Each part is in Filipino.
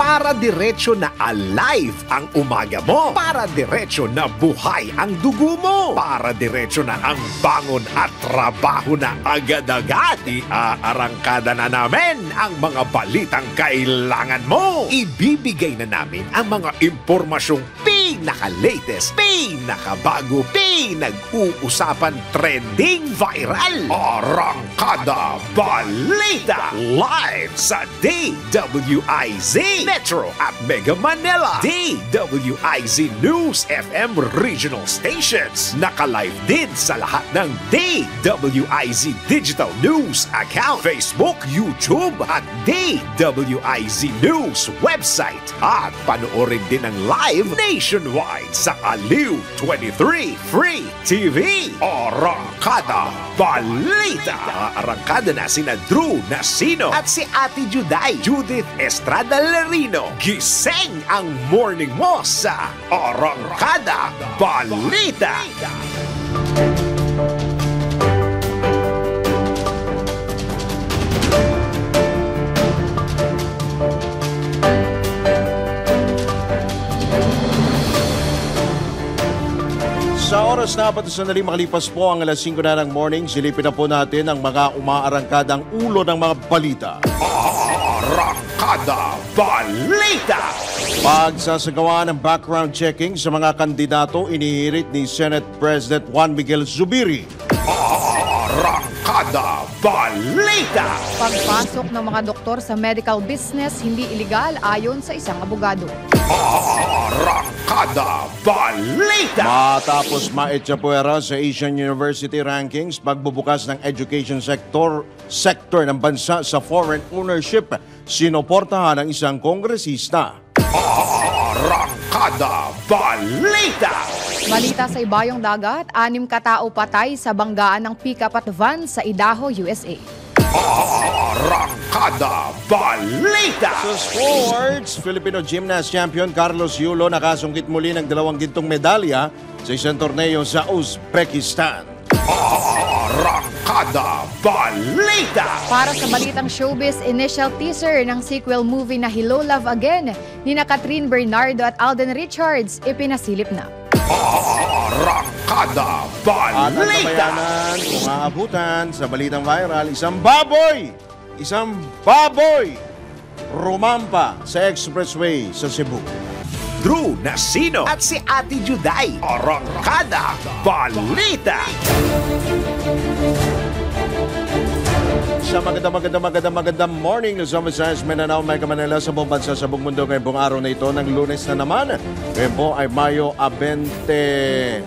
Para diretso na alive ang umaga mo. Para diretso na buhay ang dugo mo. Para diretso na ang bangon at trabaho na agad-agad. Iaarangkada na namin ang mga balitang kailangan mo. Ibibigay na namin ang mga impormasyong pinaka-latest, pinakabago, pinag-uusapan, trending, viral. Arangkada Balita live sa DWIZ Metro at Mega Manila, DWIZ News FM regional stations. Naka-live din sa lahat ng DWIZ Digital News account, Facebook, YouTube at DWIZ News website. At panoorin din ang live nationwide sa Aliw 23 Free TV. Arangkada Balita. Arangkada na sina Drew Nasino at si Ate Juday, Judith Estrada Larino. Gising ang morning mo sa Arangkada Balita. Sa oras na 4 sandali makalipas po ang alas 5 na ng morning, silipin na po natin ang mga umaarangkadang ulo ng mga balita. Arangkada Balita. Pagsasagawa ng background checking sa mga kandidato, inihirit ni Senate President Juan Miguel Zubiri. Arangkada Balita. Pagpasok ng mga doktor sa medical business hindi iligal ayon sa isang abogado. Arangkada Balita. Matapos maetsapuera sa Asian University Rankings, pagbubukas ng education sector ng bansa sa foreign ownership, sinuportahan ng isang kongresista. Arangkada Balita. Balita sa ibayong dagat, 6 katao patay sa banggaan ng pick-up at van sa Idaho, USA. Arangkada Balita. Sa sports, Filipino gymnast champion Carlos Yulo nakasungkit muli ng 2 gintong medalya sa isang torneo sa Uzbekistan. Arangkada Balita. Para sa balitang showbiz, initial teaser ng sequel movie na Hello Love Again ni Catherine Bernardo at Alden Richards ipinasilip na. Arangkada At ang Balita. kabayanan, umaabutan sa balitang viral, isang baboy, rumampa sa expressway sa Cebu. Drew Nasino at si Ate Juday. Arangkada Balita. Sa magandang morning, Luzon, Visayas, Mindanao, Mega Manila sa buong bansa, sa buong mundo ngayong buong araw na ito ng Lunes na naman. Ngayon po ay Mayo 20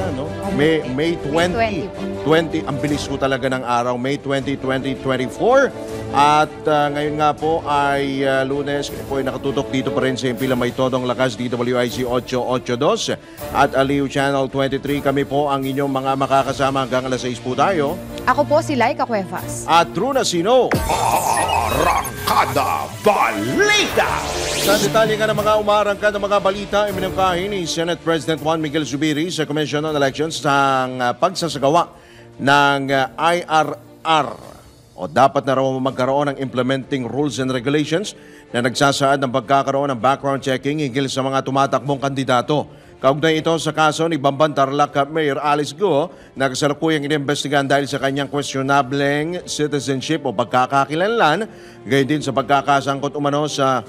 na, no? May 20. Ang bilis po talaga ng araw. May 20, 2024. At ngayon nga po ay Lunes. Ngayon po ay nakatutok dito pa rin sa Impila May Todong Lakas, DWIC 882 at Aliw Channel 23. Kami po ang inyong mga makakasama hanggang alas 6 po tayo. Ako po si Laika Cuevas. At Drew Nasino. Arangkada Balita. Sa detalye nga ng mga umarangkad ng mga balita, iminungkahi ni Senate President Juan Miguel Zubiri sa Commission on Elections sa pagsasagawa ng IRR o dapat na raw magkaroon ng implementing rules and regulations na nagsasaad ng pagkakaroon ng background checking hinggil sa mga tumatakbong kandidato. Kaugnay ito sa kaso ni Bamban Tarlac Mayor Alice Guo na kasalukuyang inimbestigahan dahil sa kanyang questionableng citizenship o pagkakakilanlan, gayon din sa pagkakasangkot umano sa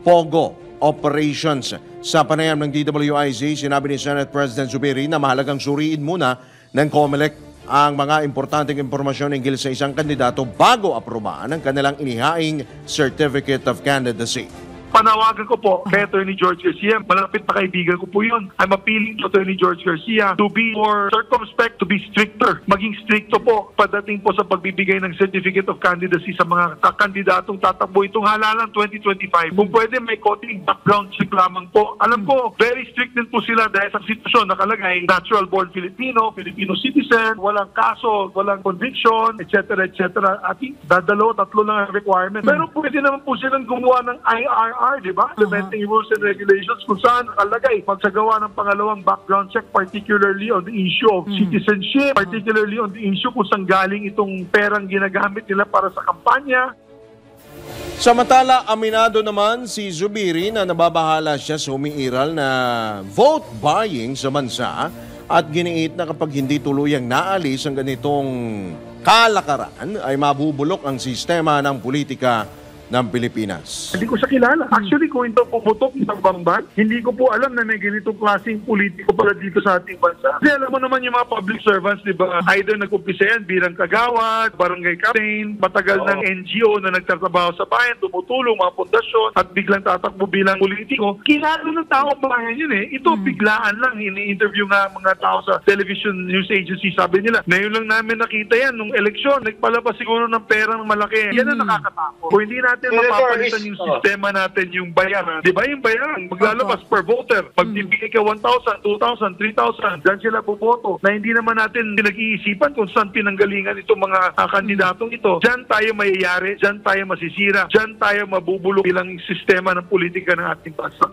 POGO operations. Sa panayam ng DWIZ, sinabi ni Senate President Zubiri na mahalagang suriin muna ng COMELEC ang mga importanteng impormasyon hinggil sa isang kandidato bago aprobahan ang kanilang inihaing Certificate of Candidacy. Panawagan ko po kay Attorney George Garcia, malapit na kaibigan ko po yun. I'm appealing to Attorney George Garcia to be more circumspect, to be stricter. Maging stricto po pagdating po sa pagbibigay ng Certificate of Candidacy sa mga kandidatong tatakbo itong halalan 2025. Kung pwede may konting background check lamang po. Alam ko, very strict din po sila dahil sa sitwasyon nakalagay, natural born Filipino, Filipino citizen, walang kaso, walang conviction, etc. etc. At tatlo lang ang requirement. Pero pwede naman po silang gumawa ng IRR, di ba? Implementing rules and regulations kung saan nakalagay magsagawa ng pangalawang background check, particularly on the issue of citizenship, particularly on the issue kung saan galing itong perang ginagamit nila para sa kampanya. Samantala, aminado naman si Zubiri na nababahala siya sa umiiral na vote buying sa bansa at giniit na kapag hindi tuluyang naalis ang ganitong kalakaran ay mabubulok ang sistema ng politika ng Pilipinas. Hindi ko siya kilala. Actually, kung ito pumutok sa Bamban, hindi ko po alam na may ganitong klaseng politiko pala dito sa ating bansa. Kasi alam mo naman yung mga public servants, di ba? Either nag-umpisa yan bilang kagawad, barangay captain, matagal ng NGO na nagtatrabaho sa bayan, tumutulong, mga pundasyon, at biglang tatakbo bilang politiko. Kilala ng tao bayan yun eh. Ito biglaan lang. Ini-interview nga mga tao sa television news agency. Sabi nila, ngayon lang namin nakita yan nung eleksyon. Nagpalabas siguro ng perang malaki. Yan ang nakakatakot. Kung hindi natin mapapalitan yung sistema natin, yung bayaran. Di ba yung bayaran? Maglalabas per voter. Magbibigay ka 1,000, 2,000, 3,000. Diyan sila buboto. Na hindi naman natin pinag-iisipan kung saan pinanggalingan itong mga kandidatong ito. Diyan tayo mayayari, diyan tayo masisira, diyan tayo mabubulok bilang sistema ng politika ng ating bansa.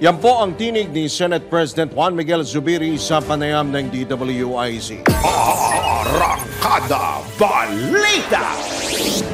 Yan po ang tinig ni Senate President Juan Miguel Zubiri sa panayam ng DWIZ. Arangkada Balita!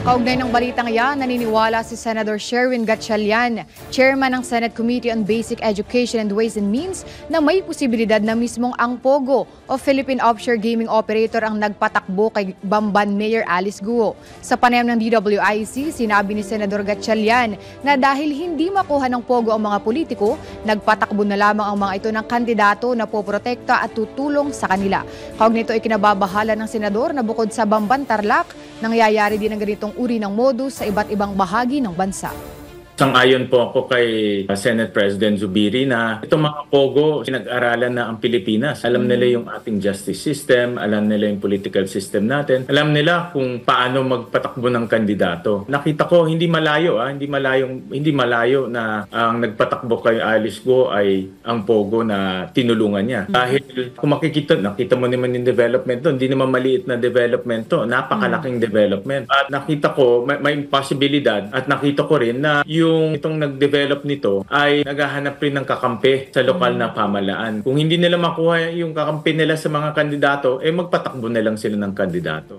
Kaugnay ng balitang yan, naniniwala si Senator Sherwin Gatchalian, chairman ng Senate Committee on Basic Education and Ways and Means, na may posibilidad na mismong ang POGO o Philippine Offshore Gaming Operator ang nagpatakbo kay Bamban Mayor Alice Guo. Sa panayam ng DWIC, sinabi ni Senador Gatchalian na dahil hindi makuha ng POGO ang mga politiko, nagpatakbo na lamang ang mga ito ng kandidato na poprotekta at tutulong sa kanila. Kaugnay nito ay kinababahala ng senador na bukod sa Bamban Tarlac, nangyayari din ang ganitong uri ng modus sa iba't ibang bahagi ng bansa. Sang-ayon po ako kay Senate President Zubiri na itong mga POGO, pinag-aralan na ang Pilipinas. Alam nila yung ating justice system, alam nila yung political system natin, alam nila kung paano magpatakbo ng kandidato. Nakita ko hindi malayo na ang nagpatakbo kay Alice Guo ay ang POGO na tinulungan niya. Dahil kung nakita mo naman yung development doon, hindi naman maliit na development to, napakalaking development. At nakita ko may posibilidad at nakita ko rin na itong nag-develop nito ay naghahanap rin ng kakampi sa lokal na pamahalaan. Kung hindi nila makuha yung kakampi nila sa mga kandidato, magpatakbo na lang sila ng kandidato.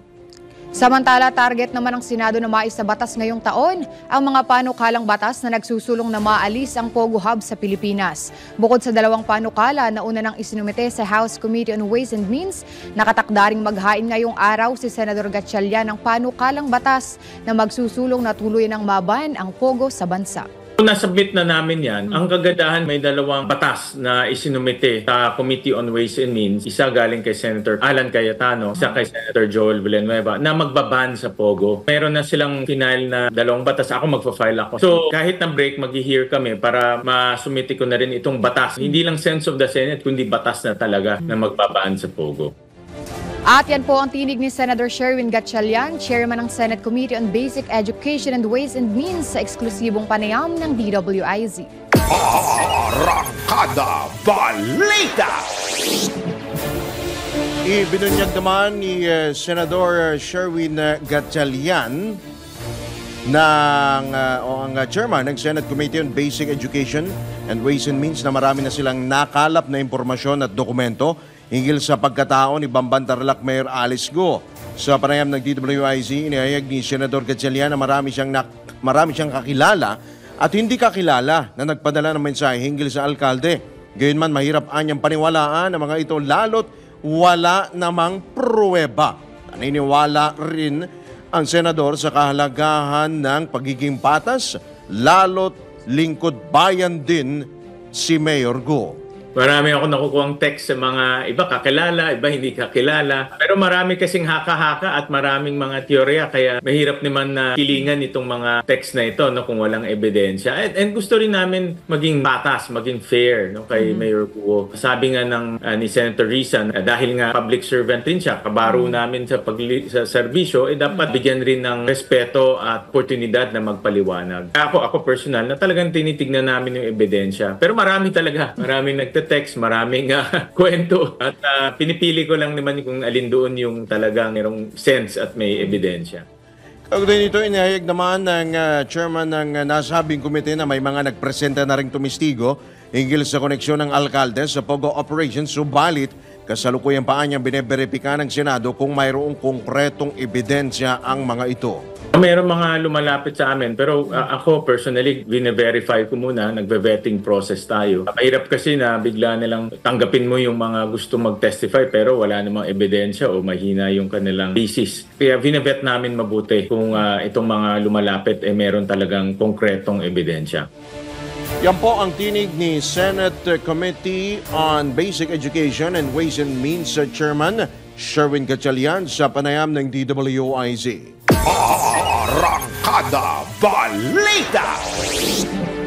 Samantala, target naman ng Senado na maisabatas ngayong taon ang mga panukalang batas na nagsusulong na maalis ang POGO Hub sa Pilipinas. Bukod sa dalawang panukala na una nang isinumite sa House Committee on Ways and Means, nakatakdaring maghain ngayong araw si Senador Gatchalian ng panukalang batas na magsusulong na tuluyan ng maban ang POGO sa bansa. Nasubmit na namin yan. Ang kagandahan, may dalawang batas na isinumite sa Committee on Ways and Means. Isa galing kay Senator Alan Cayetano, isa kay Senator Joel Villanueva, na magbaban sa POGO. Meron na silang final na dalawang batas. Ako magpa-file ako. So kahit na break, mag-hear kami para masumite ko na rin itong batas. Hindi lang sense of the Senate, kundi batas na talaga na magbabaan sa POGO. At yan po ang tinig ni Senator Sherwin Gatchalian, chairman ng Senate Committee on Basic Education and Ways and Means sa eksklusibong panayam ng DWIZ. Arangkada Balita! Ibinunyag naman ni Senador Sherwin Gatchalian ang chairman ng Senate Committee on Basic Education and Ways and Means na marami na silang nakalap na impormasyon at dokumento hinggil sa pagkatao ni Bamban Tarlac Mayor Alice Guo. Sa panayam ng DWIZ, inihayag ni Senador Gatchalian na marami siyang kakilala at hindi kakilala na nagpadala ng mensahe hinggil sa alkalde. Gayunman, mahirap anyang paniwalaan ang mga ito lalo't wala namang pruweba. Naniniwala rin ang senador sa kahalagahan ng pagiging patas, lalo't lingkod bayan din si Mayor Guo. Marami ako nakukuhang text sa mga iba kakilala, iba hindi kakilala. Pero marami kasing haka-haka at maraming mga teorya kaya mahirap naman na kilingan itong mga text na ito kung walang ebidensya. And gusto rin namin maging batas, maging fair kay Mayor Guo. Sabi nga ni Senator Risa, dahil nga public servant rin siya, kabaro namin sa serbisyo, dapat bigyan rin ng respeto at oportunidad na magpaliwanag. Ako personal na talagang tinitignan namin yung ebidensya. Pero maraming text, maraming kwento at pinipili ko lang naman kung alin doon yung talagang merong sense at may ebidensya. Kaugnay nito, inihayag naman ng chairman ng nasabing komite na may mga nagpresenta na ring tumistigo hinggil sa koneksyon ng alkalde sa POGO operations, subalit Kasalukuyang pa niyang bineberipika ng Senado kung mayroong konkretong ebidensya ang mga ito. Meron mga lumalapit sa amin, pero ako personally, bine-verify ko muna, nagbe-vetting process tayo. Mahirap kasi na bigla nilang tanggapin mo yung mga gusto mag-testify pero wala namang ebidensya o mahina yung kanilang thesis. Kaya bine-vet namin mabuti kung itong mga lumalapit meron talagang konkretong ebidensya. Yan po ang tinig ni Senate Committee on Basic Education and Ways and Means Chairman Sherwin Gatchalian sa panayam ng DWIZ. Arangkada Balita!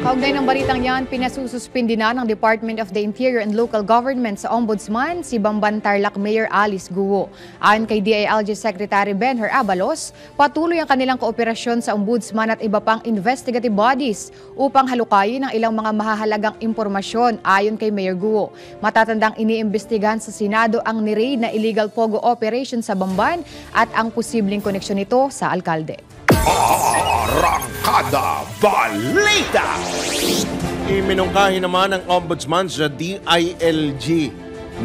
Kaugnay ng balitang yan, pinasususpindi na ng Department of the Interior and Local Government sa Ombudsman si Bamban Tarlac Mayor Alice Guo. Ayon kay DILG Secretary Benher Abalos, patuloy ang kanilang kooperasyon sa Ombudsman at iba pang investigative bodies upang halukayin ang ilang mga mahahalagang impormasyon. Ayon kay Mayor Guo, matatandang iniimbestigahan sa Senado ang ni-raid na illegal pogo operation sa Bamban at ang posibleng koneksyon nito sa alkalde. Arangkada Balita! Iminungkahi naman ng Ombudsman sa DILG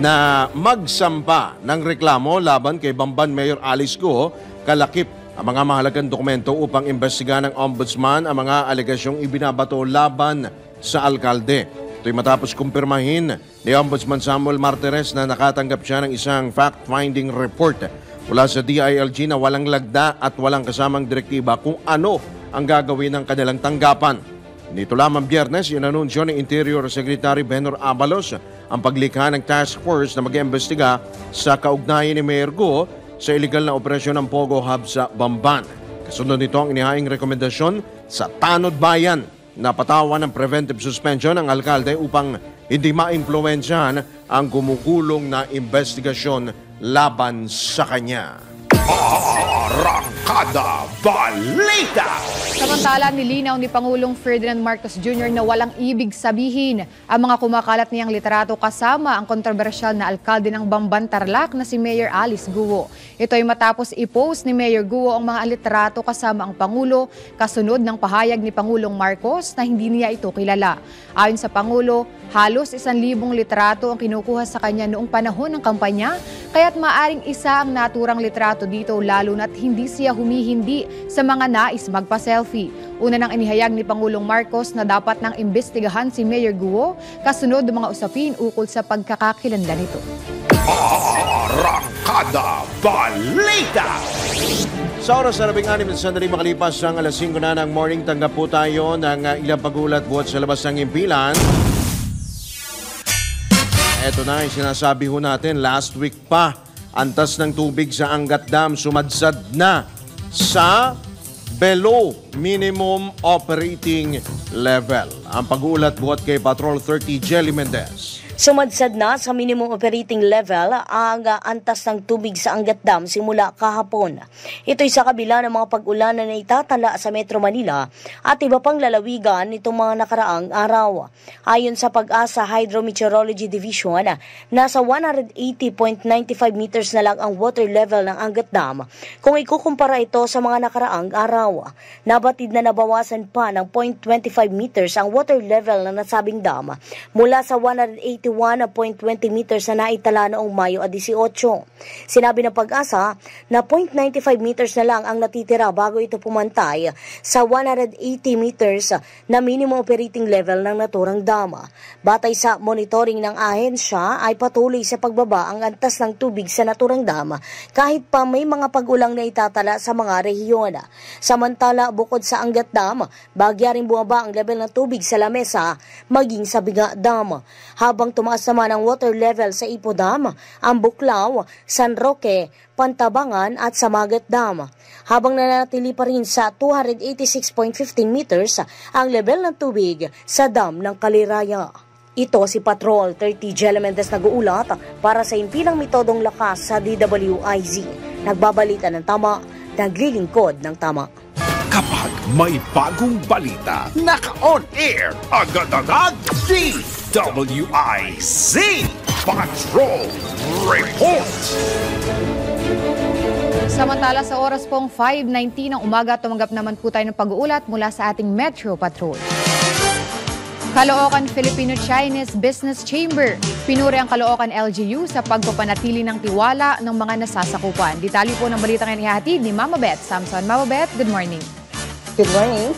na magsampa ng reklamo laban kay Bamban Mayor Alice Guo kalakip ang mga mahalagang dokumento upang imbestigahan ng Ombudsman ang mga alegasyong ibinabato laban sa alkalde. Ito'y matapos kumpirmahin ni Ombudsman Samuel Martires na nakatanggap siya ng isang fact-finding report mula sa DILG na walang lagda at walang kasamang direktiba kung ano ang gagawin ng kanilang tanggapan. Nito lamang Biyernes, inanunsyo ng Interior Secretary Benher Abalos ang paglikha ng task force na mag-imbestiga sa kaugnayan ni Mayor Guo sa iligal na operasyon ng Pogo Hub sa Bamban. Kasunod nito ang inihaing rekomendasyon sa Tanod Bayan na patawan ng preventive suspension ng alkalde upang hindi maimpluwensyahan ang gumugulong na investigasyon laban sa kanya. Arangkada Balita! Samantala, nilinaw ni Pangulong Ferdinand Marcos Jr. na walang ibig sabihin ang mga kumakalat niyang literato kasama ang kontrobersyal na alkalde ng Bamban Tarlac na si Mayor Alice Guo. Ito ay matapos i-post ni Mayor Guo ang mga literato kasama ang Pangulo kasunod ng pahayag ni Pangulong Marcos na hindi niya ito kilala. Ayon sa Pangulo, halos 1,000 literato ang kinukuha sa kanya noong panahon ng kampanya, kaya't maaring isa ang naturang literato dito lalo na't hindi siya humihindi sa mga nais magpa-selfie. Una nang inihayag ni Pangulong Marcos na dapat nang imbestigahan si Mayor Guo kasunod ng mga usapin ukol sa pagkakakilanlan nito. Arangkada Balita! Sa oras na 16 na sandali makalipas ang alas 5 na ng morning, tanggap po tayo ng ilang pagulat buhat sa labas ng impilan. Ito na yung sinasabi ho natin, last week pa, antas ng tubig sa Angat Dam sumadsad na sa below minimum operating level. Ang pag-uulat buhat kay Patrol 30 Jelly Mendez. Sumadsad na sa minimum operating level ang antas ng tubig sa Angat Dam simula kahapon. Ito'y sa kabila ng mga pag-ulan na itatala sa Metro Manila at iba pang lalawigan nitong mga nakaraang araw. Ayon sa Pag-asa Hydrometeorology Division, nasa 180.95 meters na lang ang water level ng Angat Dam kung ikukumpara ito sa mga nakaraang araw. Nabatid na nabawasan pa ng 0.25 meters ang water level ng nasabing dam mula sa 181.20 meters na naitala noong Mayo 18. Sinabi ng Pag-asa na 0.95 meters na lang ang natitira bago ito pumantay sa 180 meters na minimum operating level ng naturang dam. Batay sa monitoring ng ahensya ay patuloy sa pagbaba ang antas ng tubig sa naturang dam kahit pa may mga pag-ulang na itatala sa mga rehiyon. Samantala, bukod sa Angat Dam, bagya rin bumaba ang level ng tubig sa Lamesa maging sa Biga Dam. Habang tumaas naman ang water level sa Ipo Dam, ang Buklaw, San Roque, Pantabangan at Samagat Dam. Habang nanatili pa rin sa 286.15 meters ang level ng tubig sa dam ng Kaliraya. Ito si Patrol 30 Jelly Mendez nag-uulat para sa Impilang Metodong Lakas sa DWIZ. Nagbabalita ng tama, naglilingkod ng tama. Kapag may bagong balita, naka-on air, agad-agad, DWIZ Patrol Report! Samantala sa oras pong 5:19 ng umaga, tumanggap naman po tayo ng pag-uulat mula sa ating Metro Patrol. Caloocan Filipino-Chinese Business Chamber. Pinuri ang Caloocan LGU sa pagpapanatili ng tiwala ng mga nasasakupan. Detalye po ng balitang inihatid ni Mama Beth Samson. Mama Beth, good morning. Good morning.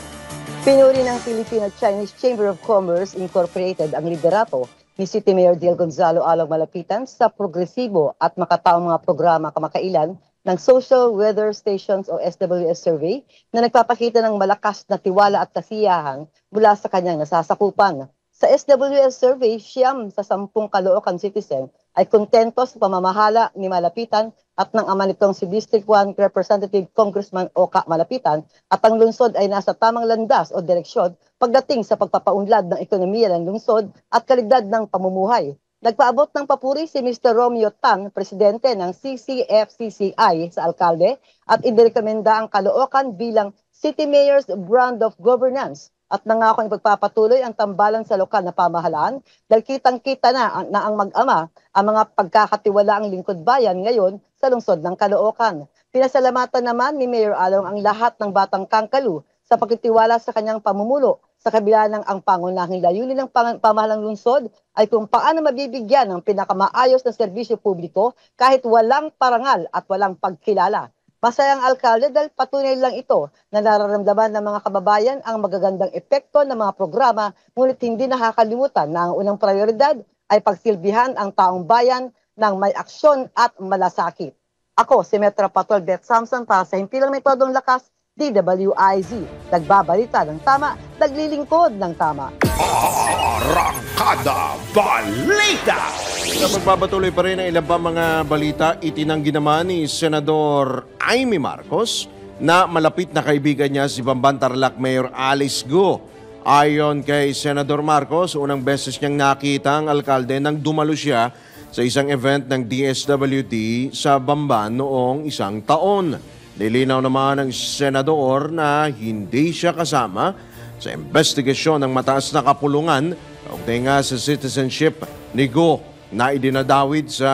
Pinuri ng Filipino-Chinese Chamber of Commerce Incorporated ang liderato ni City Mayor Diel Gonzalo Along Malapitan sa progresibo at makataong mga programa kamakailan ng Social Weather Stations o SWS Survey na nagpapakita ng malakas na tiwala at kasiyahan mula sa kanyang nasasakupan. Sa SWS Survey, 9 sa 10 Caloocan citizen ay kontento sa pamamahala ni Malapitan at ng ama nitong si District 1 Representative Congressman Oka Malapitan at ang lungsod ay nasa tamang landas o direksyon pagdating sa pagpapaunlad ng ekonomiya ng lungsod at kalidad ng pamumuhay. Nagpaabot ng papuri si Mr. Romeo Tan, presidente ng CCFCCI sa alkalde at inirekomenda ang Caloocan bilang City Mayor's Brand of Governance at nangako ang pagpapatuloy ang tambalan sa lokal na pamahalaan dahil kitang-kita na ang mag-ama ang mga pagkakatiwalaang lingkod bayan ngayon sa lungsod ng Caloocan. Pinasalamatan naman ni Mayor Along ang lahat ng batang Kangkalu sa pagtitiwala sa kanyang pamumulo sa kabila ng ang pangunahing layunin ng pamahalang lungsod ay kung paano mabibigyan ng pinakamaayos na serbisyo publiko kahit walang parangal at walang pagkilala. Masayang alkalde dahil patunay lang ito na nararamdaman ng mga kababayan ang magagandang epekto ng mga programa ngunit hindi nakakalimutan na ang unang prioridad ay pagsilbihan ang taong bayan ng may aksyon at malasakit. Ako si Metro Patrol Beth Samson para sa Himpilang Metodong Lakas, DWIZ. Nagbabalita ng tama, naglilingkod ng tama. Arangkada Balita! Sa magpapatuloy pa rin ang ilang pa mga balita, itinanggi naman ni Senador Amy Marcos na malapit na kaibigan niya si Bamban Tarlac Mayor Alice Go. Ayon kay Senador Marcos, unang beses niyang nakita ang alkalde nang dumalo siya sa isang event ng DSWD sa Bamban noong isang taon. Nilinaw naman ng senador na hindi siya kasama sa investigasyon ng mataas na kapulungan kaugnay nga sa citizenship ni Go na idinadawid sa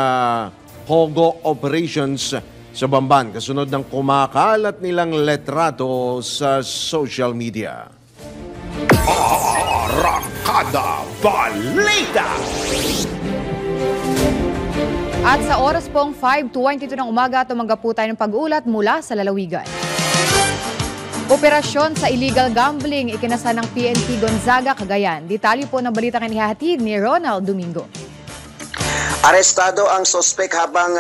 Pogo operations sa Bamban kasunod ng kumakalat nilang letrato sa social media. Arangkada Balita! At sa oras pong 5:22 ng umaga, tumanggap po tayo ng pag-ulat mula sa lalawigan. Operasyon sa illegal gambling ikinasa ng PNP Gonzaga, Cagayan. Detalye po ng balitang inihahatid ni Ronald Domingo. Arestado ang sospek habang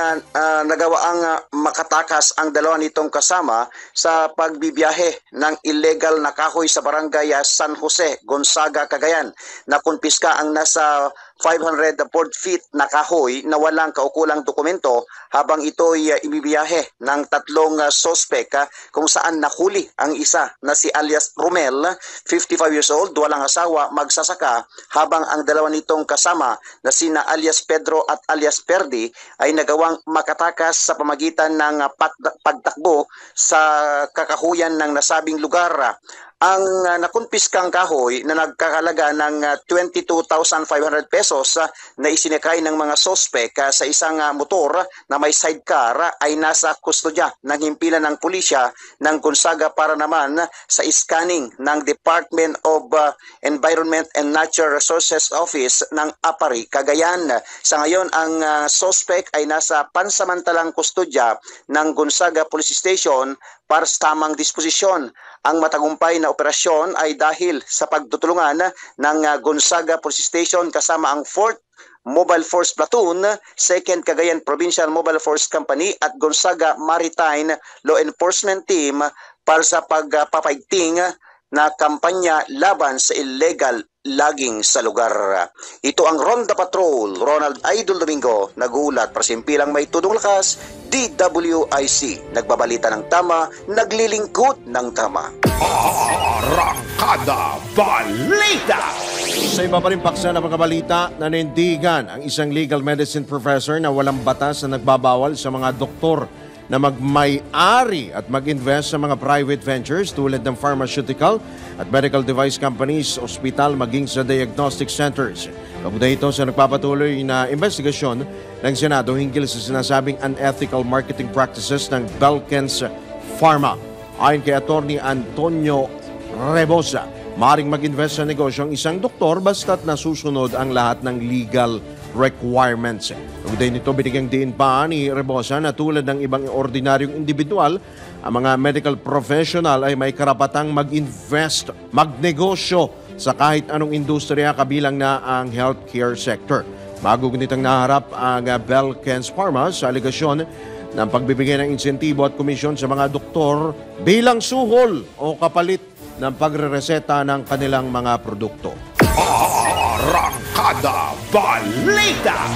nagawaang makatakas ang dalawa nitong kasama sa pagbibiyahe ng illegal na kahoy sa barangay San Jose, Gonzaga, Cagayan. Nakumpiska ang nasa 500 board feet na kahoy na walang kaukulang dokumento habang ito'y ibibiyahe ng tatlong sospek kung saan nahuli ang isa na si alias Romel, 55 years old, walang asawa, magsasaka, habang ang dalawa nitong kasama na sina alias Pedro at alias Perdi ay nagawang makatakas sa pamagitan ng pagtakbo sa kakahuyan ng nasabing lugar. Ang nakumpiskang kahoy na nagkakalaga ng 22,500 pesos na isinikay ng mga sospek sa isang motor na may sidecar ay nasa kustodya ng himpilan ng pulisya ng Gonzaga para naman sa scanning ng Department of Environment and Natural Resources Office ng Apari, Cagayan. Sa ngayon, ang sospek ay nasa pansamantalang kustodya ng Gonzaga Police Station para sa tamang disposisyon. Ang matagumpay na operasyon ay dahil sa pagtutulungan ng Gonzaga Police Station kasama ang 4th Mobile Force Platoon, 2nd Cagayan Provincial Mobile Force Company at Gonzaga Maritime Law Enforcement Team para sa pagpapaigting na kampanya laban sa illegal logging sa lugar. Ito ang Ronda Patrol, Ronald Idol Domingo, nagulat para simpilang may tudong lakas, DWIC, nagbabalita ng tama, naglilingkod ng tama. Arangkada Balita! Sa iba pa rin paksa na pagkabalita, nanindigan ang isang legal medicine professor na walang batas na nagbabawal sa mga doktor na magmay-ari at mag-invest sa mga private ventures tulad ng pharmaceutical at medical device companies, ospital, maging sa diagnostic centers. Kaugnay ito sa nagpapatuloy na investigasyon ng Senado hinggil sa sinasabing unethical marketing practices ng Belkens Pharma. Ayon kay Attorney Antonio Rebosa, Maaring mag-invest sa negosyo ang isang doktor basta't nasusunod ang lahat ng legal requirements. Ugday nito, binigyang diin pa ni Rebosa na tulad ng ibang ordinaryong individual, ang mga medical professional ay may karapatang mag-invest, magnegosyo sa kahit anong industriya kabilang na ang healthcare sector. Bago ganitang naharap ang Belkens Pharma sa aligasyon ng pagbibigay ng insentibo at komisyon sa mga doktor bilang suhol o kapalit ng pagrereseta ng kanilang mga produkto. Arangkada Balita!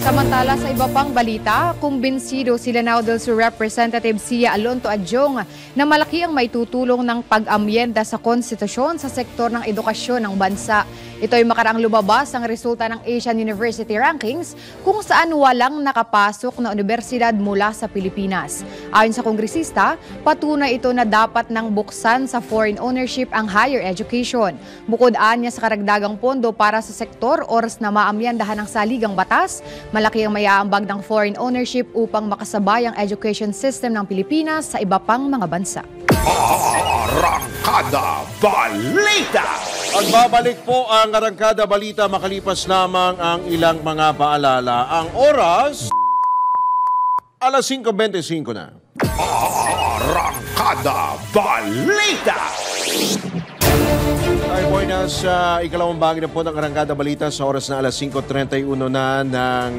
Samantala sa iba pang balita, kumbinsido si Lanao del Sur Representative Sia Alonto Adjong na malaki ang maitutulong ng pag-amyenda sa konstitusyon sa sektor ng edukasyon ng bansa. Ito ay makaraang lumabas ang resulta ng Asian University Rankings kung saan walang nakapasok na universidad mula sa Pilipinas. Ayon sa kongresista, patunay ito na dapat nang buksan sa foreign ownership ang higher education. Bukod anya sa karagdagang pondo para sa sektor oras na maamyandahan ng saligang batas, malaki ang maiaambag ng foreign ownership upang makasabay ang education system ng Pilipinas sa iba pang mga bansa. Arangkada Balita! Magbabalik po ang Arangkada Balita makalipas lamang ang ilang mga paalala. Ang oras, alas 5:25 na. Arangkada Balita! Ay boy, nasa ikalawang bahagi na po ng Arangkada Balita sa oras na alas 5:31 na ng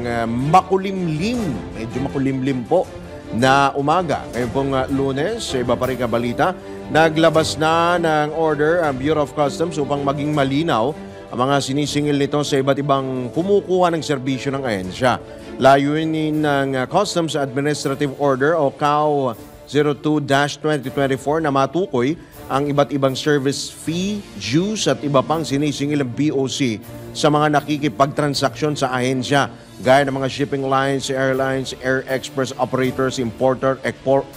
makulimlim. Medyo makulimlim po na umaga. Ngayon pong Lunes, sa iba pa rin kabalita, naglabas na ng order ang Bureau of Customs upang maging malinaw ang mga sinisingil nito sa iba't ibang kumukuha ng serbisyo ng ahensya. Layunin ng Customs Administrative Order o CAO 02-2024 na matukoy ang iba't ibang service fee, dues at iba pang sinisingil ng BOC sa mga nakikipagtransaksyon sa ahensya gaya ng mga shipping lines, airlines, air express operators, importer,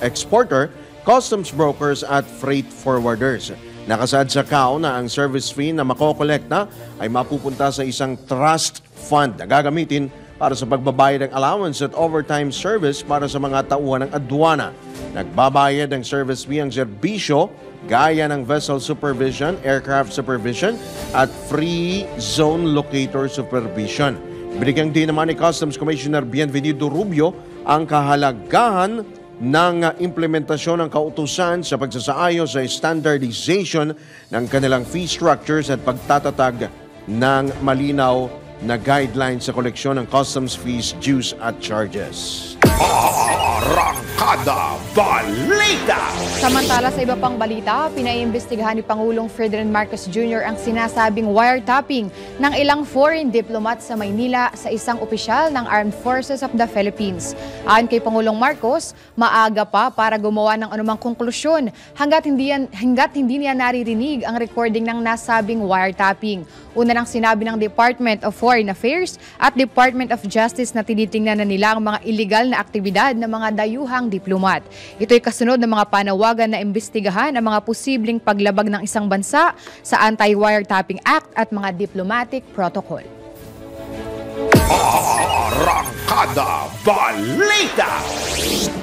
exporter, customs brokers at freight forwarders. Nakasaad sa CAO na ang service fee na makokolekta ay mapupunta sa isang trust fund na gagamitin para sa pagbabayad ng allowance at overtime service para sa mga tauhan ng adwana. Nagbabayad ng service fee ang serbisyo gaya ng vessel supervision, aircraft supervision at free zone locator supervision. Binigyang din naman ni Customs Commissioner Bienvenido Rubio ang kahalagahan ng implementasyon ng kautusan sa pagsasaayos sa standardization ng kanilang fee structures at pagtatatag ng malinaw na guidelines sa koleksyon ng customs fees, dues at charges. Arangkada Balita! Samantala sa iba pang balita, pinaiimbestigahan ni Pangulong Ferdinand Marcos Jr. ang sinasabing wiretapping ng ilang foreign diplomat sa Maynila sa isang opisyal ng Armed Forces of the Philippines. Ayon kay Pangulong Marcos, maaga pa para gumawa ng anumang konklusyon hanggat hindi niya naririnig ang recording ng nasabing wiretapping. Una nang sinabi ng Department of Foreign Affairs at Department of Justice na tinitingnan na nila ang mga illegal na aktibidad ng mga dayuhang diplomat. Ito'y kasunod ng mga panawagan na imbestigahan ang mga posibleng paglabag ng isang bansa sa Anti-Wiretapping Act at mga diplomatic protocol. Arangkada Balita!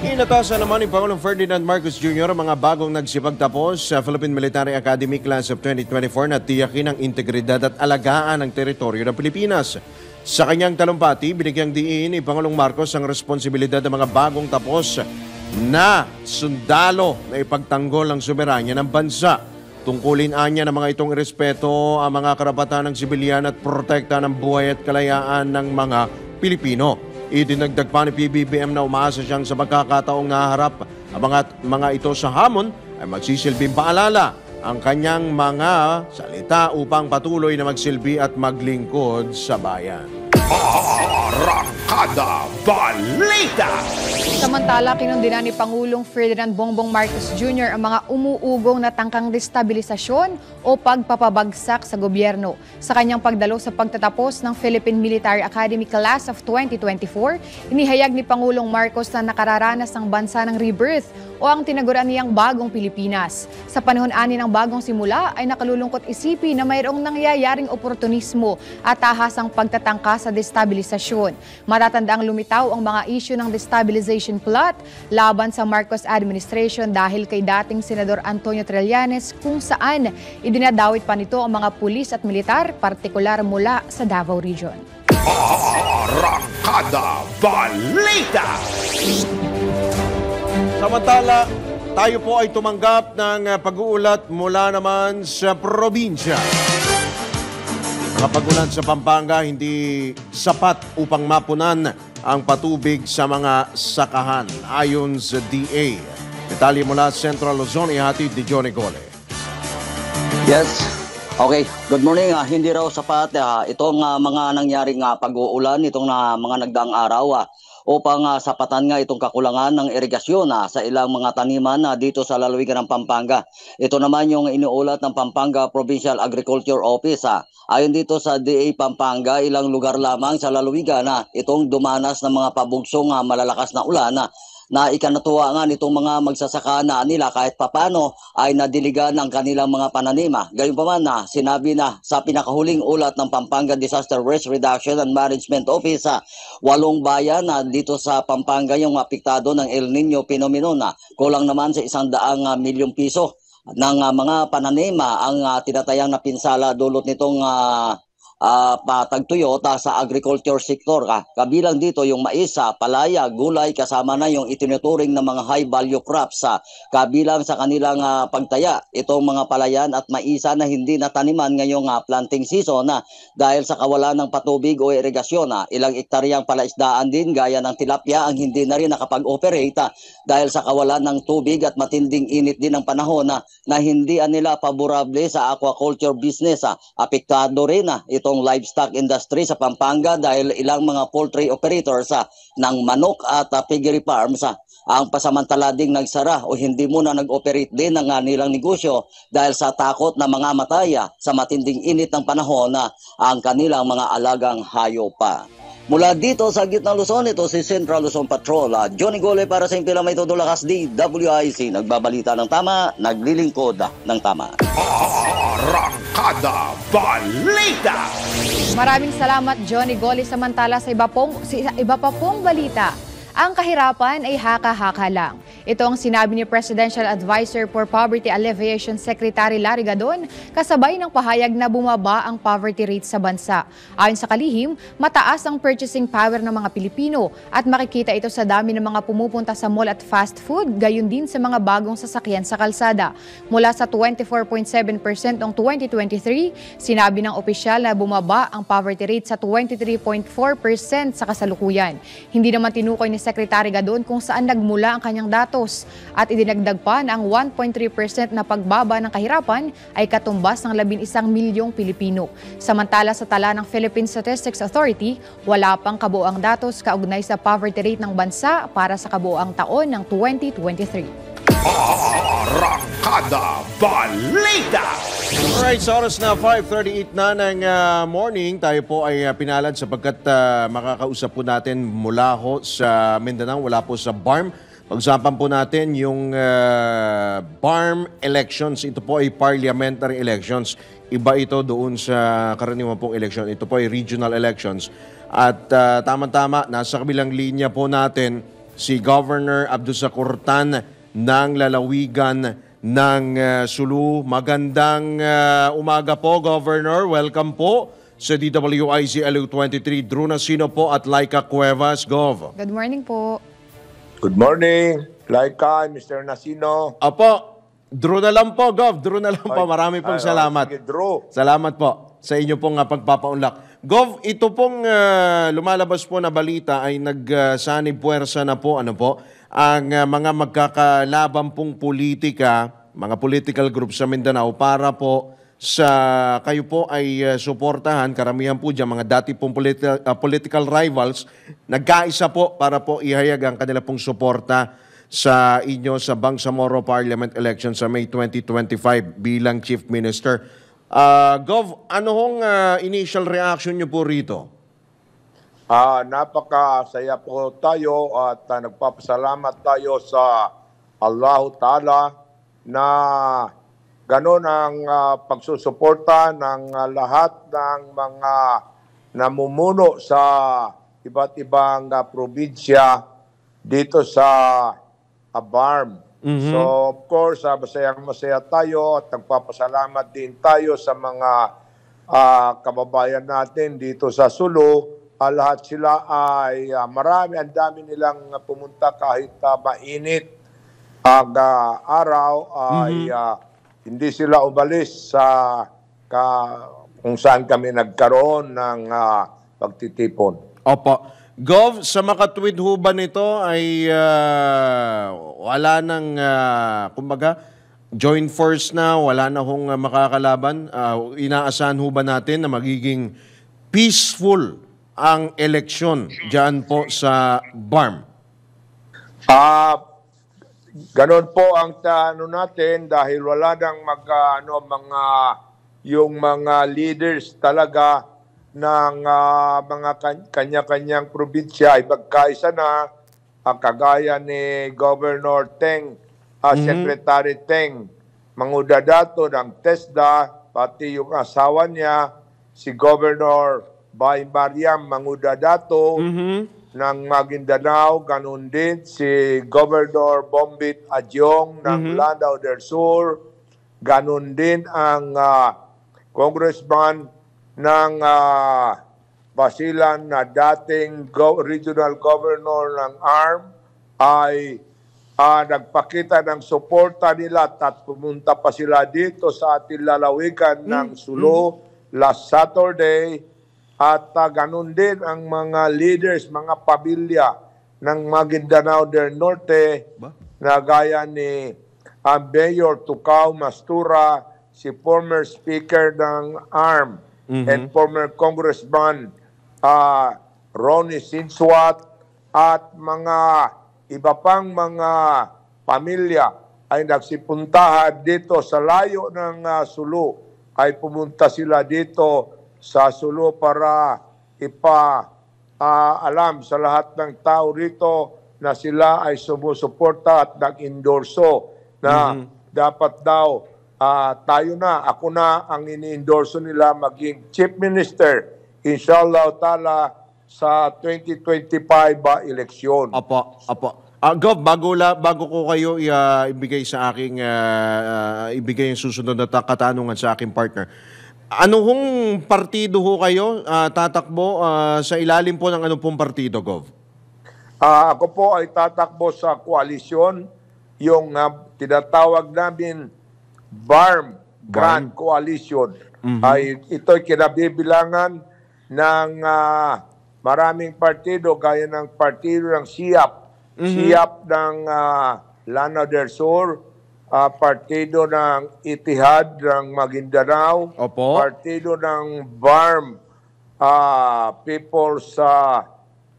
Inatasan naman ni Pangulong Ferdinand Marcos Jr. ang mga bagong nagsipagtapos sa Philippine Military Academy Class of 2024 na tiyakin ang integridad at alagaan ng teritoryo ng Pilipinas. Sa kanyang talumpati, binigyang diin ni Pangulong Marcos ang responsibilidad ng mga bagong tapos na sundalo na ipagtanggol ang soberanya ng bansa. Tungkulin anya ng mga itong irespeto ang mga karapatan ng sibilyan at protekta ng buhay at kalayaan ng mga Pilipino. Idinagdag pa ni PBBM na umaasa siyang sa pagkakataong naharap ang mga ito sa hamon ay magsisilbing paalala ang kanyang mga salita upang patuloy na magsilbi at maglingkod sa bayan. Arangkada Balita! Samantala, kinundina ni Pangulong Ferdinand Bongbong Marcos Jr. ang mga umuugong na tangkang destabilisasyon o pagpapabagsak sa gobyerno. Sa kanyang pagdalo sa pagtatapos ng Philippine Military Academy Class of 2024, inihayag ni Pangulong Marcos na nakararanas ang bansa ng rebirth o ang tinaguran niyang Bagong Pilipinas. Sa panahon ani ng bagong simula ay nakalulungkot isipin na mayroong nangyayaring oportunismo at tahasang pagtatangka sa destabilisasyon. Matatandaang lumitaw ang mga isyu ng destabilization plot laban sa Marcos administration dahil kay dating Senador Antonio Trillanes kung saan idinadawit pa nito ang mga pulis at militar, partikular mula sa Davao Region. Arangkada Balita! Samantala, tayo po ay tumanggap ng pag-uulat mula naman sa probinsya. Mga pag-ulan sa Pampanga hindi sapat upang mapunan ang patubig sa mga sakahan ayon sa DA. Detalye mula Central Luzon, ihatid ni Johnny Gole. Yes. Okay, good morning. Hindi raw sapat itong mga nangyaring pag-uulan itong mga nagdaang araw upang sapatan nga itong kakulangan ng irigasyon sa ilang mga taniman dito sa lalawigan ng Pampanga. Ito naman yung inuulat ng Pampanga Provincial Agriculture Office. Ayon dito sa DA Pampanga, ilang lugar lamang sa lalawigan itong dumanas ng mga pabugsong malalakas na ulan na ikanatuwa nga nitong mga magsasaka na nila kahit papano ay nadiligan ng kanilang mga pananima. Gayunpaman sinabi na sa pinakahuling ulat ng Pampanga Disaster Risk Reduction and Management Office, 8 bayan dito sa Pampanga yung apektado ng El Nino phenomenon. Kulang naman sa 100 milyong piso ng mga pananima ang tinatayang na pinsala dulot nitong patagtuyo sa agriculture sector. Kabilang dito yung mais, palaya, gulay, kasama na yung itinuturing na mga high value crops. Kabilang sa kanilang pagtaya, itong mga palayan at maisa na hindi nataniman ngayong planting season dahil sa kawalan ng patubig o irigasyon. Ilang ektaryang palaisdaan din gaya ng tilapia ang hindi na rin nakapag-operate dahil sa kawalan ng tubig at matinding init din ng panahon na hindi nila favorable sa aquaculture business. Apektado rin itong livestock industry sa Pampanga dahil ilang mga poultry operators ng manok at piggery farms ang pasamantala ding nagsara o hindi muna nag-operate din ng nilang negosyo dahil sa takot na mga mataya sa matinding init ng panahon ang kanilang mga alagang hayop. Mula dito sa gitnang Luzon, ito si Central Luzon Patrol. Johnny Gole para sa Impila May Todo Lakas DWIC. Nagbabalita ng tama, naglilingkod ng tama. Arangkada Balita! Maraming salamat, Johnny Gole. Samantala sa iba pa pong balita, ang kahirapan ay haka-haka lang. Ito ang sinabi ni Presidential Advisor for Poverty Alleviation Secretary Larry Gadon kasabay ng pahayag na bumaba ang poverty rate sa bansa. Ayon sa kalihim, mataas ang purchasing power ng mga Pilipino at makikita ito sa dami ng mga pumupunta sa mall at fast food, gayon din sa mga bagong sasakyan sa kalsada. Mula sa 24.7% noong 2023, sinabi ng opisyal na bumaba ang poverty rate sa 23.4% sa kasalukuyan. Hindi naman tinukoy ni Secretary Gadon kung saan nagmula ang kanyang datos at idinagdag pa na ang 1.3% na pagbaba ng kahirapan ay katumbas ng 11 milyong Pilipino. Samantala sa tala ng Philippine Statistics Authority, wala pang kabuoang datos kaugnay sa poverty rate ng bansa para sa kabuoang taon ng 2023. Arangkada Balita! Alright, sa oras na 5:38 na ng morning, tayo po ay pinalad sapagkat makakausap po natin mula ho sa Mindanao, wala po sa BARM. Pag-usapan po natin yung BARM elections. Ito po ay parliamentary elections. Iba ito doon sa karaniwan pong election. Ito po ay regional elections. At tama-tama, nasa kabilang linya po natin si Governor Abdussakur Tan ng lalawigan ng Sulu. Magandang umaga po, Governor. Welcome po sa DWIC LU23. Drew Nasino po at Laika Cuevas, Gov. Good morning po. Good morning, Laika, Mr. Nasino. Apo, Drew na lang po, Gov. Drew na lang po. Marami pong salamat. Sige, Drew. Salamat po sa inyo pong pagpapaunlak. Gov, ito pong lumalabas po na balita ay nagsanib puwersa na po, ang mga magkakalaban pong politika, mga political groups sa Mindanao para po sa kayo po ay suportahan, karamihan po dyan, mga dati pong political rivals, nagkaisa po para po ihayag ang kanila pong suporta sa inyo sa Bangsamoro Parliament election sa May 2025 bilang Chief Minister. Gov, ano hong initial reaction nyo po rito? Napakasaya po tayo at nagpapasalamat tayo sa Allahu Ta'ala na ganon ang pagsusuporta ng lahat ng mga namumuno sa iba't ibang probinsya dito sa BARM. So, of course, masayang-masaya tayo at nagpapasalamat din tayo sa mga kababayan natin dito sa Sulu. Lahat sila ay ang dami nilang pumunta kahit mainit ang araw ay hindi sila umalis sa kung saan kami nagkaroon ng pagtitipon. Opo. Gov, sa makatwid ho ba nito ay wala nang, kumbaga, joint force na, wala na hong makakalaban? Inaasahan ho ba natin na magiging peaceful ang eleksyon dyan po sa BARM? Ganon po ang natin dahil wala nang yung mga leaders talaga ng mga kanya-kanyang probinsya ay magkaisa na, kagaya ni Governor Teng, Secretary Teng Mangudadato ng TESDA, pati yung asawa niya, si Governor Bay Mariam Mangudadato ng Maguindanao, ganun din si Governor Bombit Adyong ng Lanao del Sur, ganun din ang Congressman ng Basilan na dating regional governor ng ARM ay nagpakita ng suporta nila at pumunta pa sila dito sa ating lalawigan ng Sulu last Saturday. At ganun din ang mga leaders, mga pamilya ng Maguindanao del Norte na gaya ni Mayor Tucao Mastura, si former speaker ng ARM, and former Congressman Ronnie Sinswat at mga iba pang mga pamilya ay nagsipuntahan dito sa layo ng Sulu. Ay pumunta sila dito sa Sulu para alam sa lahat ng tao rito na sila ay sumusuporta at nag-endorso na dapat daw ako na ang ini-endorso nila maging Chief Minister, inshallah ta'ala, sa 2025 eleksyon. Apo. Gov, bago ko kayo ibigay sa aking, ibigay yung susunod na katanungan sa aking partner. Ano hong partido ho kayo tatakbo sa ilalim po ng anong pong partido, Gov? Ako po ay tatakbo sa koalisyon, yung tinatawag namin BARM Grand Coalition. Ito'y kinabibilangan ng maraming partido gaya ng partido ng SIAP, SIAP ng Lanao del Sur, partido ng Itihad ng Maguindanao, partido ng BARM People's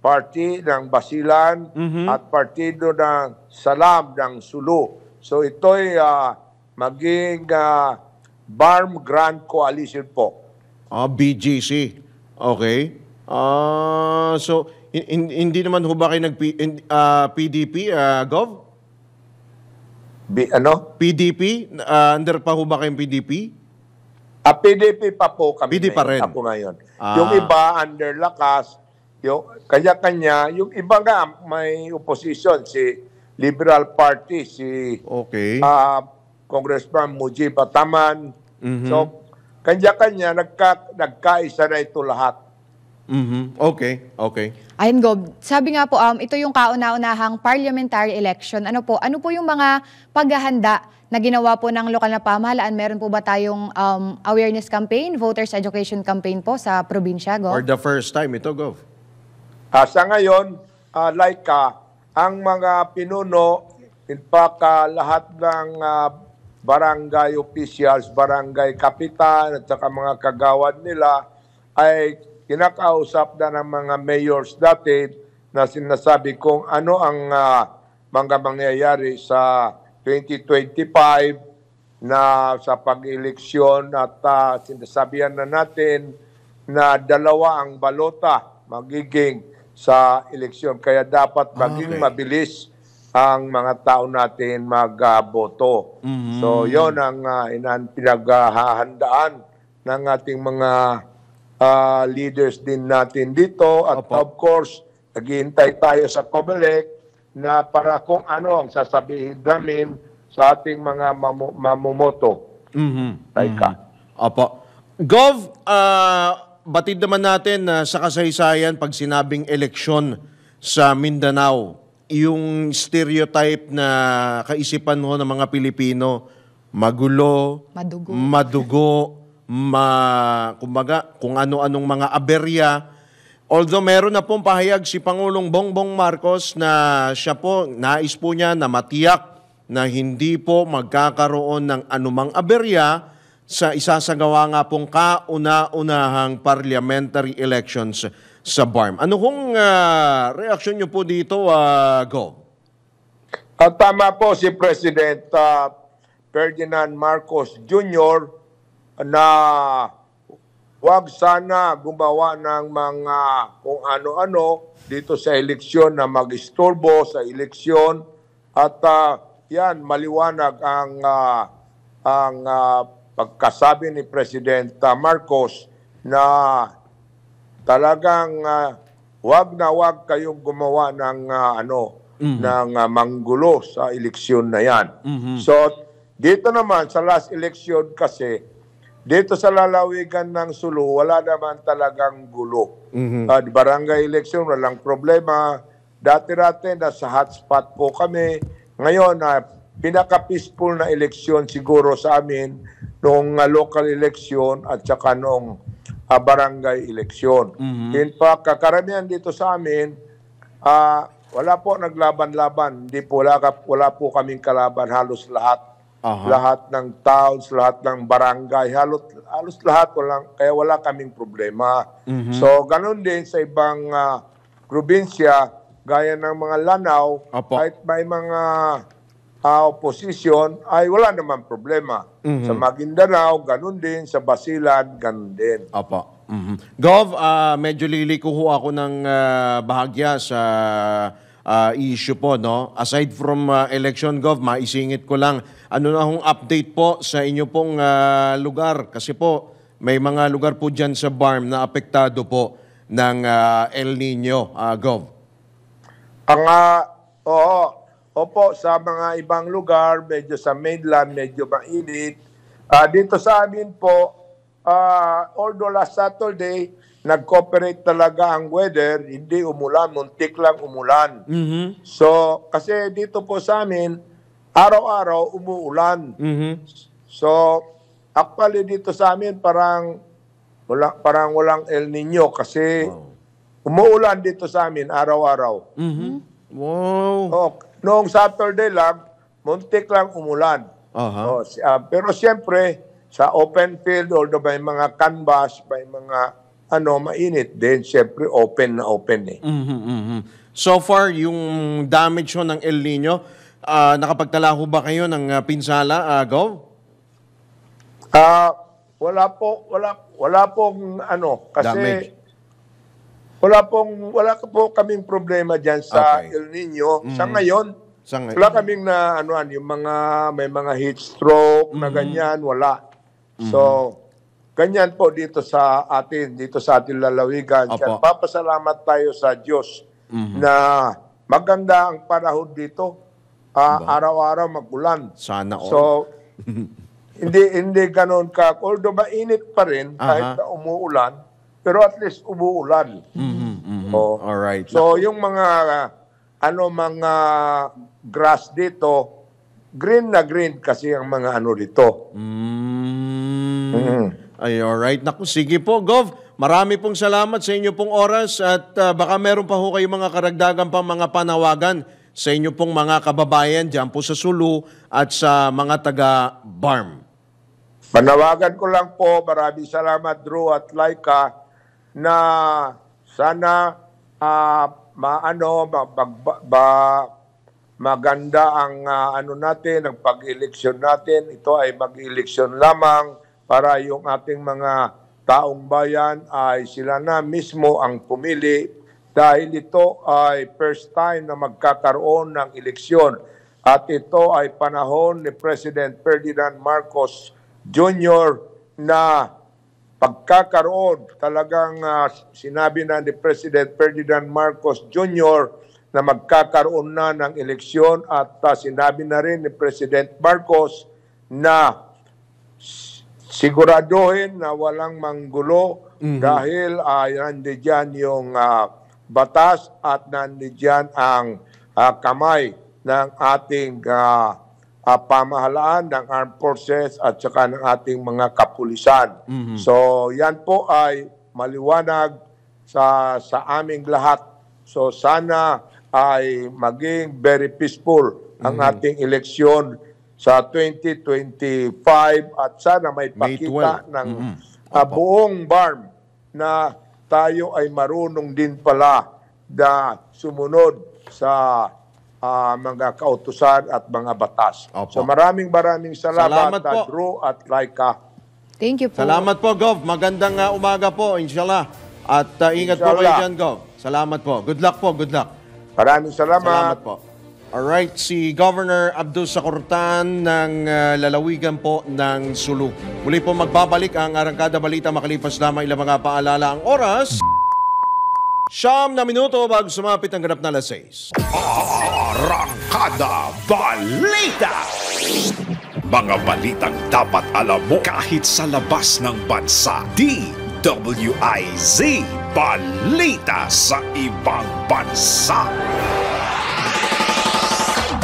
Party ng Basilan, at partido ng Salam ng Sulu. So ito'y maging BARM Grand Coalition po. BGC. Okay. So, hindi naman ho ba kayo PDP, Gov? PDP? Under pa ho ba kayong PDP? PDP pa po kami. PDP pa rin. Ako ngayon. Yung iba under lakas, yung kanya-kanya, yung iba nga may opposition, si Liberal Party, si Congressman Mujib Ataman. So, kanya-kanya, nagkaisa na ito lahat. Okay. Ayun, Gob. Sabi nga po, ito yung kauna-unahang parliamentary election. Ano po yung mga paghahanda na ginawa po ng lokal na pamahalaan? Meron po ba tayong awareness campaign, voters education campaign po sa probinsya, Gov? Or the first time ito, Gov? Sa ngayon, ang mga pinuno, in fact, lahat ng barangay officials, barangay kapitan, at saka mga kagawad nila ay kinakausap na ng mga mayors dati na sinasabi kung ano ang mga mangyayari sa 2025 na sa pag-eleksyon, at sinasabihan na natin na dalawa ang balota magiging sa eleksyon. Kaya dapat maging mabilis ang mga tao natin magboto. So yon ang pinaghahandaan ng ating mga leaders din natin dito. At of course, naghihintay tayo sa COMELEC na para kung ano ang sasabihin namin sa ating mga mamumoto. Taika. Opo. Gov, batid naman natin sa kasaysayan pag sinabing eleksyon sa Mindanao, yung stereotype na kaisipan ho ng mga Pilipino, magulo, madugo, kumbaga, kung ano-anong mga aberya. Although meron na pong pahayag si Pangulong Bongbong Marcos na siya po, nais po niya na matiyak na hindi po magkakaroon ng anumang aberya sa isasagawa nga pong kauna-unahang parliamentary elections sa BARM. Ano kung reaksyon niyo po dito, Go? Tama po si President Ferdinand Marcos Jr. na huwag sana gumawa ng mga kung ano-ano dito sa eleksyon na mag-istorbo sa eleksyon at yan maliwanag ang pagkasabi ni President Marcos na talagang wag kayong gumawa ng ng manggulo sa eleksyon na yan. So dito naman sa last election kasi dito sa lalawigan ng Sulu wala naman talagang gulo. Barangay election walang problema. Dati-dati nasa hotspot po kami. Ngayon pinaka-peaceful na eleksyon siguro sa amin nung local election at saka nung barangay election. In fact, karamihan dito sa amin, wala po naglaban-laban. Wala po kaming kalaban. Halos lahat. Lahat ng towns, lahat ng barangay, halos lahat. Kaya wala kaming problema. So, ganun din sa ibang probinsya, gaya ng mga Lanao, kahit may mga opposition, ay wala naman problema. Sa Maguindanao, ganun din. Sa Basilan, ganun din. Opo. Gov, medyo liliko ho ako ng bahagya sa issue po, no? Aside from election, Gov, maisingit ko lang, ano na hong update po sa inyo pong lugar? Kasi po, may mga lugar po dyan sa BARM na apektado po ng El Nino, Gov. Opo, sa mga ibang lugar, medyo sa mainland, medyo mainit. Dito sa amin po, although last Saturday, nag-cooperate talaga ang weather, hindi umulan, muntik lang umulan. So, kasi dito po sa amin, araw-araw umuulan. So, actually dito sa amin parang walang El Nino kasi umuulan dito sa amin araw-araw. Wow. Noong Saturday lang, muntik lang umulan. Pero siyempre, sa open field, although may mga canvas, may mga mainit din, siyempre open na open eh. So far, yung damage ho ng El Nino, nakapagtala ho ba kayo ng pinsala, Gov? Wala pong kasi damage. Wala po kaming problema diyan sa El Nino. Sa ngayon, wala kaming may mga heat stroke na ganyan, wala. So, ganyan po dito sa atin lalawigan. Kaya papasalamat tayo sa Diyos na maganda ang panahon dito. Araw-araw mag-ulan. Sana all. So, hindi ganoon ka. Although mainit pa rin kahit na umuulan, pero at least umuulan. Alright. So, yung mga grass dito, green na green kasi ang mga dito. Ay, alright. Naku, sige po, Gov. Marami pong salamat sa inyo pong oras at baka meron pa ho kayo mga karagdagan pa mga panawagan sa inyo pong mga kababayan dyan po sa Sulu at sa mga taga-BARM. Panawagan ko lang po, maraming salamat Drew at Laika, na sana maganda ang natin, ang pag-eleksyon natin. Ito ay mag-eleksyon lamang para yung ating mga taong bayan ay sila na mismo ang pumili dahil ito ay first time na magkakaroon ng eleksyon at ito ay panahon ni President Ferdinand Marcos Jr. na pagkakaroon talagang sinabi na ni President Ferdinand Marcos Jr. na magkakaroon na ng eleksyon at sinabi na rin ni President Marcos na siguraduhin na walang manggulo dahil nandiyan yung batas at nandiyan ang kamay ng ating pamahalaan, ng armed forces at saka ng ating mga kapulisan. So yan po ay maliwanag sa aming lahat. So sana ay maging very peaceful ang ating eleksyon sa 2025 at sana may pakita ng buong BARM na tayo ay marunong din pala na sumunod sa mga kautusan at mga batas. Opo. So maraming salamat po. Drew at Laika. Thank you po. Salamat po, Gov. Magandang umaga po, inshallah. At ingat po kayo Inshallah. dyan, Gov. Salamat po. Good luck po, good luck. Maraming Salamat salamat. po. Alright, si Governor Abdul Sakurtan ng lalawigan po ng Sulu. Muli po magbabalik ang Arangkada Balita makalipas lamang ilang mga paalala. Ang oras, 9 minuto bago sumapit ang ganap na alas 6. Arangkada Balita! Mga balitang dapat alam mo kahit sa labas ng bansa. DWIZ Balita sa ibang bansa.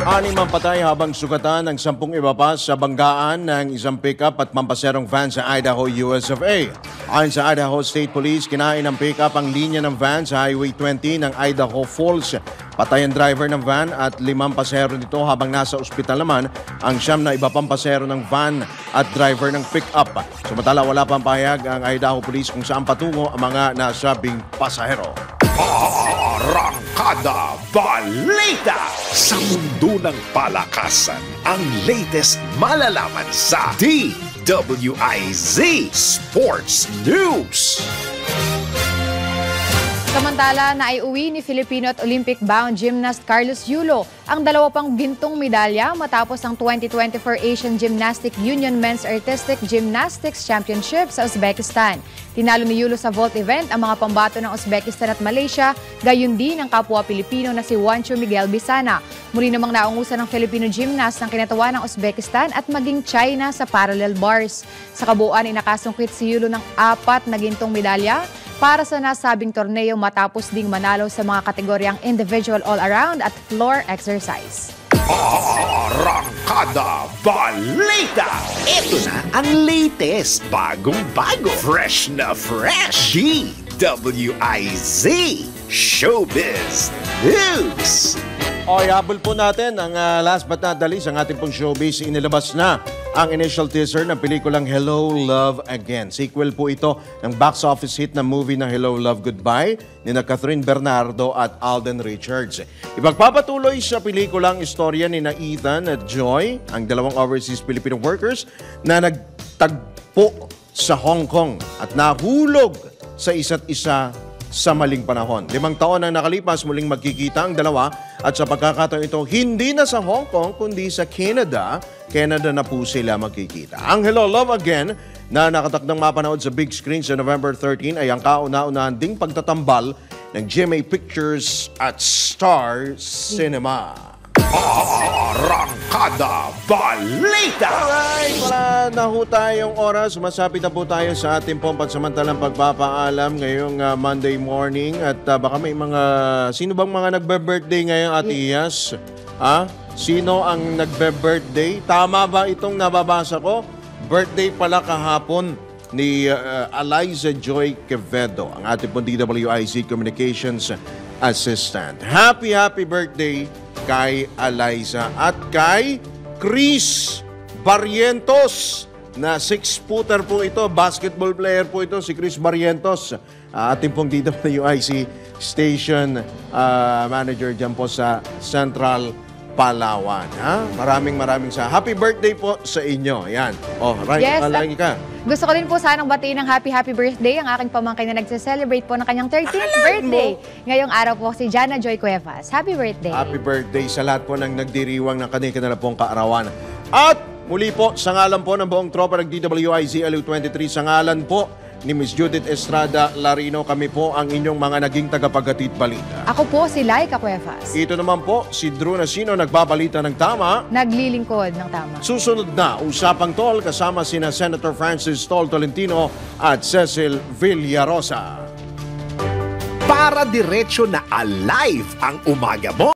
6 ang patay habang sugatan ng 10 iba pa sa banggaan ng isang pickup at mampaserong van sa Idaho, US of A. Ayon sa Idaho State Police, kinain ng pickup ang linya ng van sa Highway 20 ng Idaho Falls. Patay ang driver ng van at 5 pasahero nito habang nasa ospital naman ang 9 na iba pang pasahero ng van at driver ng pickup. Samantala wala pang pahayag ang Idaho Police kung saan patungo ang mga nasabing pasahero. Arangkada Balita! Sa mundo ng palakasan, ang latest malalaman sa DWIZ Sports News. Samantala, naiuwi ni Filipino at Olympic-bound gymnast Carlos Yulo ang 2 pang gintong medalya matapos ang 2024 Asian Gymnastic Union Men's Artistic Gymnastics Championship sa Uzbekistan. Tinalo ni Yulo sa vault event ang mga pambato ng Uzbekistan at Malaysia, gayon din ang kapwa Pilipino na si Juancho Miguel Bisana. Muli namang naungusan ng Filipino gymnast ng kinatawa ng Uzbekistan at maging China sa parallel bars. Sa kabuuan ay nakasungkit si Yulo ng 4 na gintong medalya para sa nasabing torneo matapos ding manalo sa mga kategoryang individual all-around at floor exercise. Arangkada Balita! Ito na ang latest, bagong-bago, fresh na fresh, DWIZ Showbiz News! Habol po natin ang last but not the least, ang ating pong showbiz. Inilabas na ang initial teaser ng pelikulang Hello, Love Again. Sequel po ito ng box office hit na movie na Hello, Love, Goodbye ni na Catherine Bernardo at Alden Richards. Ipagpapatuloy sa pelikulang istorya ni na Ethan at Joy, ang 2 overseas Filipino workers na nagtagpo sa Hong Kong at nahulog sa isa't isa sa maling panahon. 5 taon ang nakalipas, muling magkikita ang dalawa at sa pagkakataon ito, hindi na sa Hong Kong kundi sa Canada. Canada na po sila magkikita. Ang Hello, Love Again na nakatakdang mapanood sa big screen sa November 13 ay ang kauna-unahan ding pagtatambal ng GMA Pictures at Star Cinema. Arangkada Balita! Alright, wala na ho tayong oras. Masapit na po tayo sa ating pong pansamantalang pagpapaalam ngayong Monday morning. At baka may sino bang mga nagbe-birthday ngayon, Ate Iyas? Sino ang nagbe-birthday? Tama ba itong nababasa ko? Birthday pala kahapon ni Eliza Joy Quevedo, ang ating pong DWIZ Communications Assistant. Happy birthday kay Eliza at kay Chris Barrientos na 6-footer po ito, basketball player po ito, si Chris Barrientos, ating pong DWIC station manager dyan po sa Central Palawan. Maraming happy birthday po sa inyo. Yan. Right, Yes, lagi ka. Gusto ko din po sanang batiin ng happy birthday ang aking pamangkin na nagse-celebrate po ng kanyang 13th birthday. Ngayong araw po si Jana Joy Cuevas. Happy birthday. Happy birthday sa lahat po ng nagdiriwang ng kanilang pong kaarawan. At muli po, sa ngalan po ng buong tropa ng DWIZ LU23, sa ngalan po ni Miss Judith Estrada Larino, kami po ang inyong mga naging tagapaghatid balita. Ako po si Laika Cuevas. Ito naman po si Drew Nasino, nagbabalita ng tama. Naglilingkod ng tama. Susunod na Usapang Tol kasama sina Senator Francis Tol Tolentino at Cecil Villarosa. Para diretso na alive ang umaga mo.